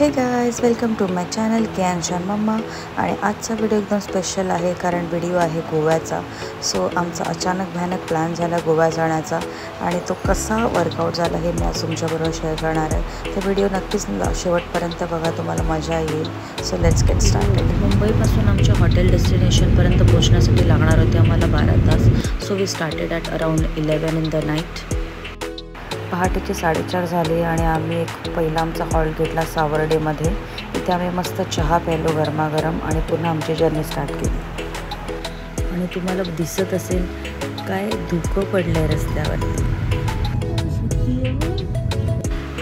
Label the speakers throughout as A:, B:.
A: हे guys, welcome to my channel Kiyansh आणि mumma. आणि आजचा व्हिडिओ एकदम स्पेशल आहे कारण व्हिडिओ आहे गोव्याचा। सो आमचा अचानक भयानक प्लॅन झाला गोवा जाण्याचा आणि तो कसा वर्कआउट झाला हे मी आज तुमच्याबरोबर शेअर करणार आहे। तर व्हिडिओ नक्कीच शेवटपर्यंत बघा, तुम्हाला मजा येईल। So let's get started. मुंबईपासून आमच्या हॉटेल डेस्टिनेशनपर्यंत पोहोचण्यासाठी लागणार होते आम्हाला 12 तास। So we started at around 11 in the night. पहाटेचे 4:30 झाले आणि आम्ही एक पहिला आमचा हॉल्ट घेतला सावर्डेमध्ये। इथे आम्ही मस्त चहा प्यायलो गरमागरम आणि पुन्हा आमची जर्नी स्टार्ट केली। आणि तुम्हाला दिसत असेल काय धुकं पडलं आहे रस्त्यावरती।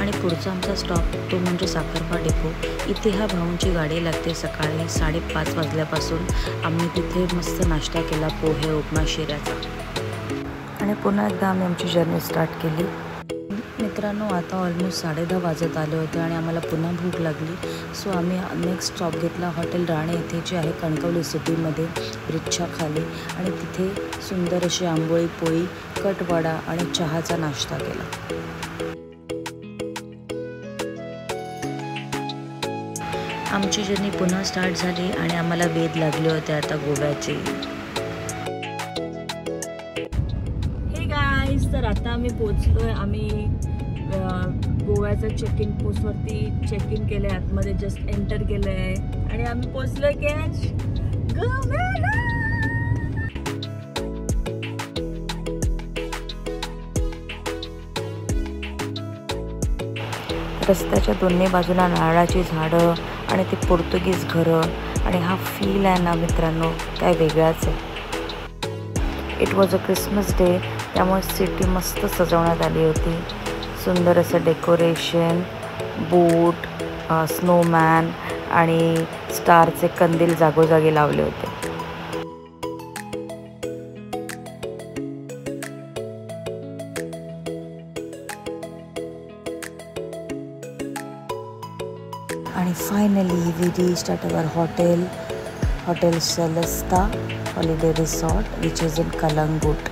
A: आणि पुढचा आमचा स्टॉप तो म्हणजे साखरपा डेपो। इथे ह्या भाऊंची गाडी लागते सकाळी 5:30 वाजल्यापासून। आम्ही तिथे मस्त नाश्ता केला, पोहे उपमा शिऱ्याचा। आणि पुन्हा एकदा आम्ही आमची जर्नी स्टार्ट केली। मित्रांनो, आता ऑलमोस्ट 10:30 वाजत आले होते आणि आम्हाला पुन्हा भूक लागली। सो आम्ही नेक्स्ट स्टॉप घेतला हॉटेल राणे येथे, जे आहे कणकवली सिटीमध्ये ब्रिजच्या खाली। आणि तिथे सुंदर अशी आंबोळी पोळी, कटवडा आणि चहाचा नाश्ता केला। आमची जर्नी पुन्हा स्टार्ट झाली आणि आम्हाला वेध लागले होते आता गोव्याचे। तर आता आम्ही पोचलोय। आम्ही गोव्याच्या चेक इन पोस्टवरती चेक इन केलं आहे, आतमध्ये जस्ट एंटर केलं आहे आणि आम्ही पोचलोय कॅश गोव्याला। रस्त्याच्या दोन्ही बाजूला नारळाची झाडं आणि ते पोर्तुगीज घरं आणि हा फील आहे ना मित्रांनो, काय वेगळाच आहे। It was a Christmas day, त्यामुळे सिटी मस्त सजवण्यात आली होती। सुंदर असं डेकोरेशन, बोट, स्नोमॅन आणि स्टारचे कंदील जागोजागी लावले होते। आणि finally we reached at our hotel Celesta holiday resort which is in Calangute.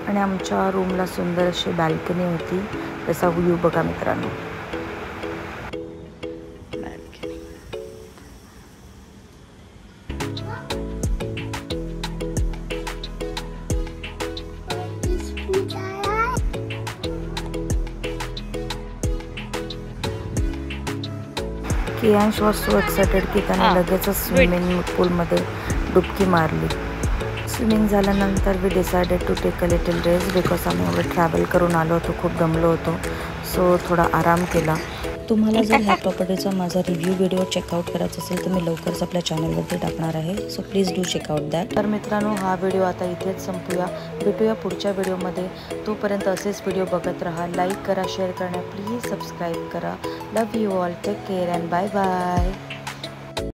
A: आणि आमच्या रूमला सुंदर अशी बाल्कनी होती, त्याचा व्ह्यू बघा मित्रांनो। कियांश वॉज सो एक्साइटेड की त्याने लगेचच स्विमिंग पूलमध्ये डुबकी मारली। स्विमिंग झाल्यानंतर we decided to take a little rest because आम्ही एवढं ट्रॅव्हल करून आलो होतो, खूप दमलो होतो। सो थोडा आराम केला। तुम्हाला जर ह्या प्रॉपर्टीचा माझा रिव्ह्यू व्हिडिओ चेकआउट करायचा असेल तर मी लवकरच आपल्या चॅनलवरती टाकणार आहे। So please do check out that. तर मित्रांनो, हा व्हिडिओ आता इथेच संपूया, भेटूया पुढच्या व्हिडिओमध्ये। तोपर्यंत असेच व्हिडिओ बघत राहा, लाईक करा, शेअर करा, प्लीज सबस्क्राईब करा। Love you all, take care and bye bye.